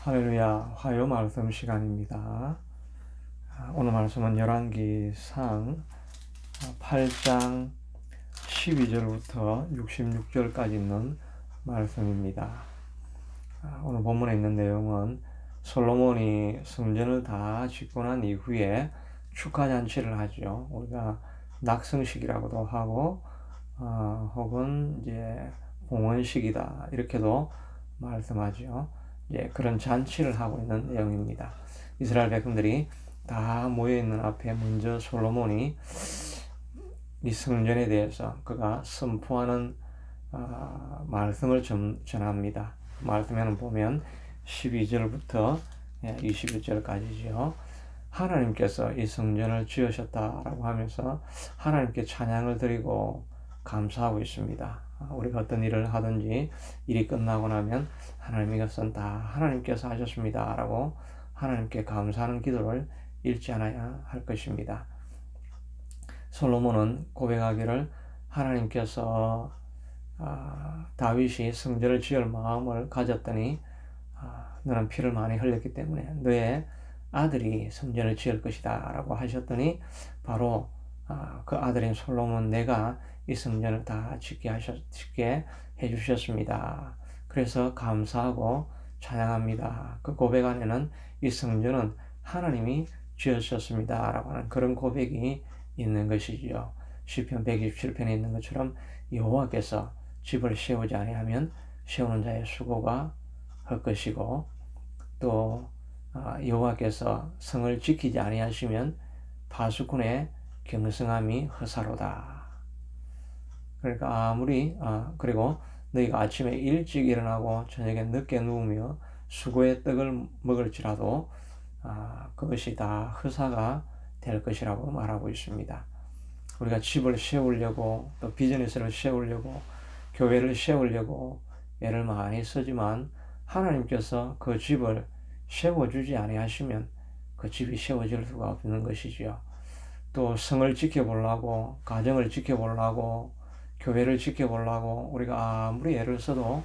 할렐루야, 화요 말씀 시간입니다. 오늘 말씀은 열왕기상 8장 12절부터 66절까지 있는 말씀입니다. 오늘 본문에 있는 내용은 솔로몬이 성전을 다 짓고 난 이후에 축하잔치를 하죠. 우리가 낙성식이라고도 하고 혹은 이제 봉헌식이다 이렇게도 말씀하죠. 그런 잔치를 하고 있는 내용입니다. 이스라엘 백성들이 다 모여있는 앞에 먼저 솔로몬이 이 성전에 대해서 그가 선포하는 말씀을 전합니다. 말씀에는 보면 12절부터 21절까지죠. 하나님께서 이 성전을 지으셨다라고 하면서 하나님께 찬양을 드리고 감사하고 있습니다. 우리가 어떤 일을 하든지 일이 끝나고 나면 하나님 이것은 다 하나님께서 하셨습니다 라고 하나님께 감사하는 기도를 잃지 않아야 할 것입니다. 솔로몬은 고백하기를 하나님께서 다윗이 성전을 지을 마음을 가졌더니 너는 피를 많이 흘렸기 때문에 너의 아들이 성전을 지을 것이다 라고 하셨더니 바로 그 아들인 솔로몬 내가 이 성전을 다 짓게 해주셨습니다. 그래서 감사하고 찬양합니다. 그 고백 안에는 이 성전은 하나님이 지으셨습니다 라고 하는 그런 고백이 있는 것이지요. 시편 127편에 있는 것처럼 여호와께서 집을 세우지 아니하면 세우는 자의 수고가 헛것이고 또 여호와께서 성을 지키지 아니하시면 파수꾼의 경성함이 허사로다. 그러니까 아무리 그리고 너희가 아침에 일찍 일어나고 저녁에 늦게 누우며 수고의 떡을 먹을지라도 그것이 다 허사가 될 것이라고 말하고 있습니다. 우리가 집을 세우려고 또 비즈니스를 세우려고 교회를 세우려고 애를 많이 쓰지만 하나님께서 그 집을 세워주지 아니하시면 그 집이 세워질 수가 없는 것이지요. 또 성을 지켜보려고 가정을 지켜보려고 교회를 지켜보려고 우리가 아무리 애를 써도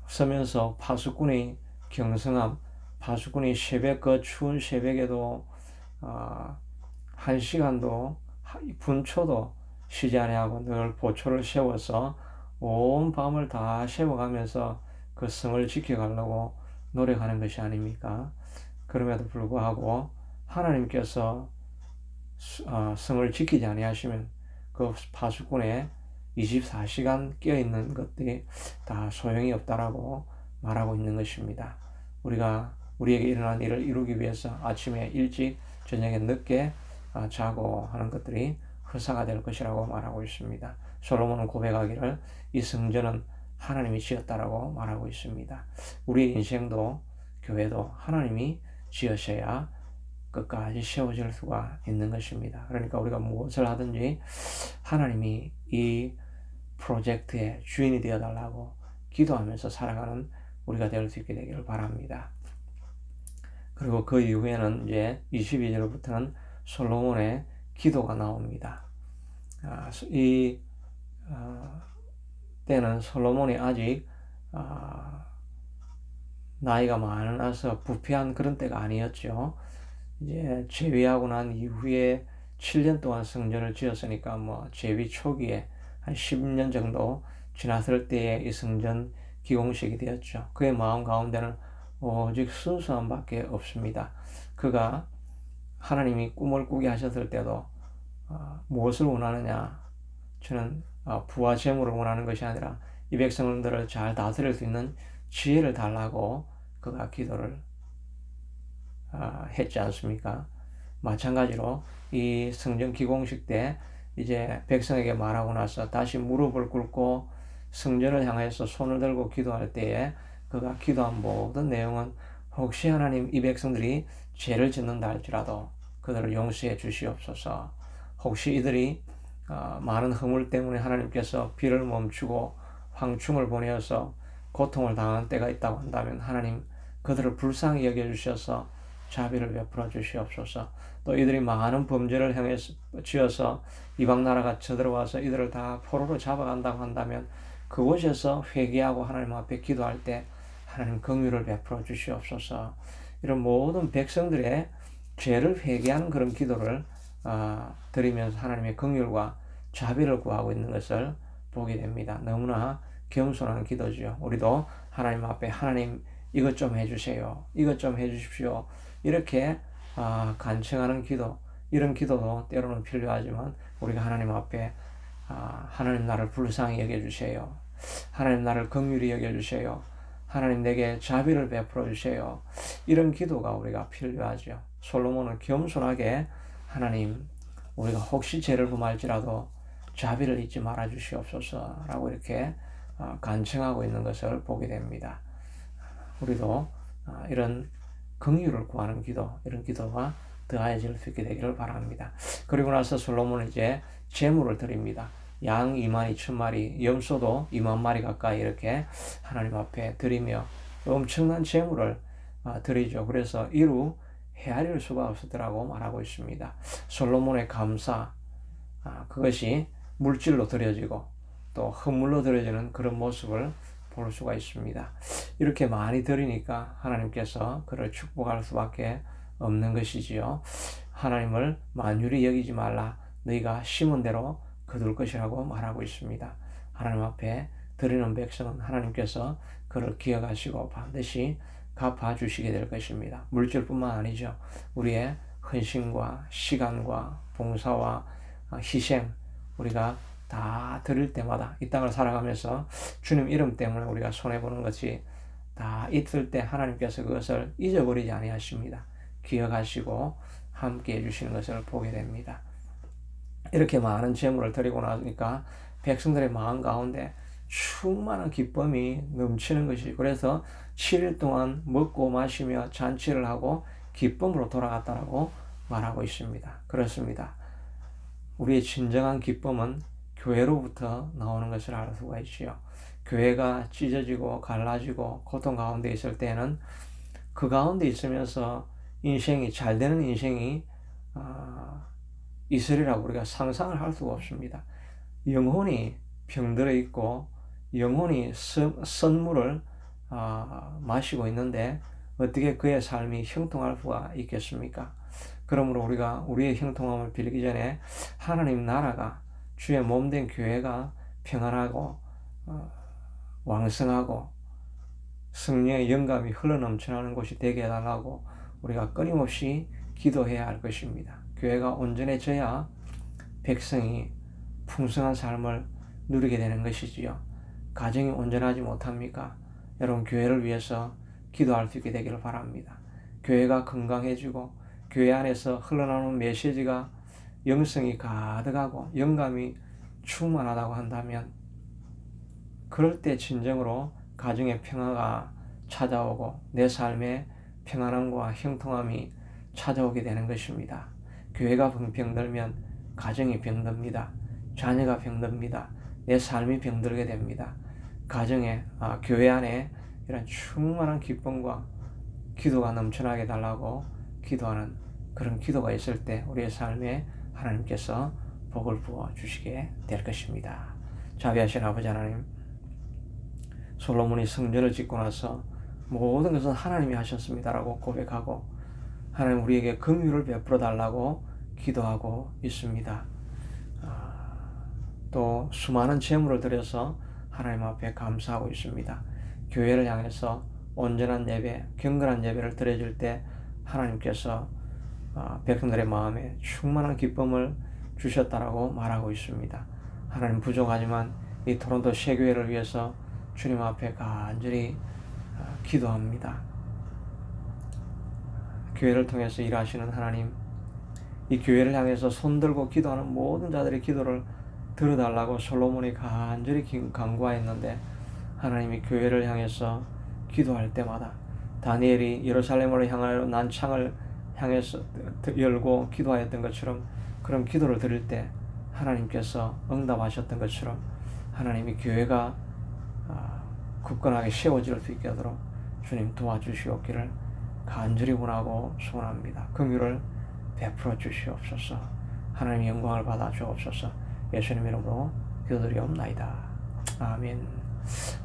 쓰면서 파수꾼의 경성함, 파수꾼이 그 추운 새벽에도 한 시간도 분초도 쉬지 아니하고 늘 보초를 세워서 온 밤을 다 세워가면서 그 성을 지켜가려고 노력하는 것이 아닙니까? 그럼에도 불구하고 하나님께서 성을 지키지 아니하시면 그 파수꾼에 24시간 끼어있는 것들이 다 소용이 없다라고 말하고 있는 것입니다. 우리가 우리에게 일어난 일을 이루기 위해서 아침에 일찍 저녁에 늦게 자고 하는 것들이 허사가 될 것이라고 말하고 있습니다. 솔로몬은 고백하기를 이 성전은 하나님이 지었다라고 말하고 있습니다. 우리의 인생도 교회도 하나님이 지으셔야 끝까지 세워질 수가 있는 것입니다. 그러니까 우리가 무엇을 하든지 하나님이 이 프로젝트의 주인이 되어달라고 기도하면서 살아가는 우리가 될 수 있게 되기를 바랍니다. 그리고 그 이후에는 이제 22절부터는 솔로몬의 기도가 나옵니다. 이 때는 솔로몬이 아직 나이가 많아서 부패한 그런 때가 아니었죠. 이제 재위하고 난 이후에 7년 동안 성전을 지었으니까 재위 초기에 한 10년 정도 지났을 때에 이 성전 기공식이 되었죠. 그의 마음 가운데는 오직 순수함밖에 없습니다. 그가 하나님이 꿈을 꾸게 하셨을 때도 무엇을 원하느냐? 저는 부와 재물을 원하는 것이 아니라 이 백성들을 잘 다스릴 수 있는 지혜를 달라고 그가 기도를 했지 않습니까? 마찬가지로 이 성전 기공식 때 이제 백성에게 말하고 나서 다시 무릎을 꿇고 성전을 향해서 손을 들고 기도할 때에 그가 기도한 모든 내용은 혹시 하나님 이 백성들이 죄를 짓는다 할지라도 그들을 용서해 주시옵소서. 혹시 이들이 많은 허물 때문에 하나님께서 비를 멈추고 황충을 보내어서 고통을 당하는 때가 있다고 한다면 하나님 그들을 불쌍히 여겨주셔서 자비를 베풀어 주시옵소서. 또 이들이 많은 범죄를 향해서 지어서 이방 나라가 쳐들어와서 이들을 다 포로로 잡아간다고 한다면 그곳에서 회개하고 하나님 앞에 기도할 때 하나님 긍휼을 베풀어 주시옵소서. 이런 모든 백성들의 죄를 회개하는 그런 기도를 드리면서 하나님의 긍휼과 자비를 구하고 있는 것을 보게 됩니다. 너무나 겸손한 기도죠. 우리도 하나님 앞에 하나님 이것 좀 해주세요. 이것 좀 해주십시오. 이렇게 간청하는 기도, 이런 기도도 때로는 필요하지만 우리가 하나님 앞에 하나님 나를 불쌍히 여겨주세요. 하나님 나를 긍휼히 여겨주세요. 하나님 내게 자비를 베풀어 주세요. 이런 기도가 우리가 필요하죠. 솔로몬은 겸손하게 하나님 우리가 혹시 죄를 범할지라도 자비를 잊지 말아 주시옵소서 라고 이렇게 간청하고 있는 것을 보게 됩니다. 우리도 이런 긍휼을 구하는 기도, 이런 기도가 더해질 수 있게 되기를 바랍니다. 그리고 나서 솔로몬은 이제 제물을 드립니다. 양 22,000마리, 염소도 20,000마리 가까이 이렇게 하나님 앞에 드리며 엄청난 제물을 드리죠. 그래서 이루 헤아릴 수가 없었더라고 말하고 있습니다. 솔로몬의 감사, 그것이 물질로 드려지고 또 헌물로 드려지는 그런 모습을 볼 수가 있습니다. 이렇게 많이 드리니까 하나님께서 그를 축복할 수밖에 없는 것이지요. 하나님을 만유리 여기지 말라. 너희가 심은 대로 거둘 것이라고 말하고 있습니다. 하나님 앞에 드리는 백성은 하나님께서 그를 기억하시고 반드시 갚아주시게 될 것입니다. 물질뿐만 아니죠. 우리의 헌신과 시간과 봉사와 희생, 우리가 다 드릴 때마다 이 땅을 살아가면서 주님 이름 때문에 우리가 손해보는 것이 다 있을 때 하나님께서 그것을 잊어버리지 아니하십니다. 기억하시고 함께 해주시는 것을 보게 됩니다. 이렇게 많은 제물을 드리고 나니까 백성들의 마음 가운데 충만한 기쁨이 넘치는 것이, 그래서 7일 동안 먹고 마시며 잔치를 하고 기쁨으로 돌아갔다라고 말하고 있습니다. 그렇습니다. 우리의 진정한 기쁨은 교회로부터 나오는 것을 알 수가 있지요. 교회가 찢어지고 갈라지고 고통 가운데 있을 때는 그 가운데 있으면서 인생이 잘 되는 인생이 있으리라고 우리가 상상을 할 수가 없습니다. 영혼이 병들어 있고 영혼이 선물을 마시고 있는데 어떻게 그의 삶이 형통할 수가 있겠습니까? 그러므로 우리가 우리의 형통함을 빌기 전에 하나님 나라가, 주의 몸된 교회가 평안하고 왕성하고 성령의 영감이 흘러넘쳐나는 곳이 되게 해달라고 우리가 끊임없이 기도해야 할 것입니다. 교회가 온전해져야 백성이 풍성한 삶을 누리게 되는 것이지요. 가정이 온전하지 못합니까? 여러분, 교회를 위해서 기도할 수 있게 되기를 바랍니다. 교회가 건강해지고 교회 안에서 흘러나오는 메시지가 영성이 가득하고 영감이 충만하다고 한다면, 그럴 때 진정으로 가정의 평화가 찾아오고 내 삶의 평안함과 형통함이 찾아오게 되는 것입니다. 교회가 병들면 가정이 병듭니다. 자녀가 병듭니다. 내 삶이 병들게 됩니다. 가정에, 교회 안에 이런 충만한 기쁨과 기도가 넘쳐나게 달라고 기도하는 그런 기도가 있을 때 우리의 삶에 하나님께서 복을 부어 주시게 될 것입니다. 자비하신 아버지 하나님, 솔로몬이 성전을 짓고 나서 모든 것은 하나님이 하셨습니다라고 고백하고 하나님 우리에게 긍휼을 베풀어 달라고 기도하고 있습니다. 또 수많은 제물을 드려서 하나님 앞에 감사하고 있습니다. 교회를 향해서 온전한 예배, 경건한 예배를 드려줄 때 하나님께서 백성들의 마음에 충만한 기쁨을 주셨다라고 말하고 있습니다. 하나님, 부족하지만 이 토론토 세교회를 위해서 주님 앞에 간절히 기도합니다. 교회를 통해서 일하시는 하나님, 이 교회를 향해서 손들고 기도하는 모든 자들의 기도를 들어달라고 솔로몬이 간절히 간구하였는데, 하나님이 교회를 향해서 기도할 때마다 다니엘이 예루살렘으로 향하여 난창을 향해서 열고 기도하였던 것처럼, 그런 기도를 드릴 때 하나님께서 응답하셨던 것처럼 하나님이 교회가 굳건하게 세워질 수 있게 하도록 주님 도와주시옵기를 간절히 원하고 소원합니다. 긍휼을 베풀어 주시옵소서. 하나님의 영광을 받아 주옵소서. 예수님 이름으로 기도드리옵나이다. 아멘.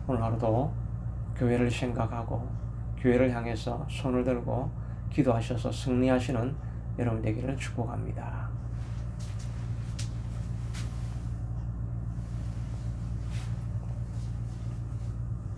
오늘 하루도 교회를 생각하고 교회를 향해서 손을 들고 기도하셔서 승리하시는 여러분 되기를 축복합니다.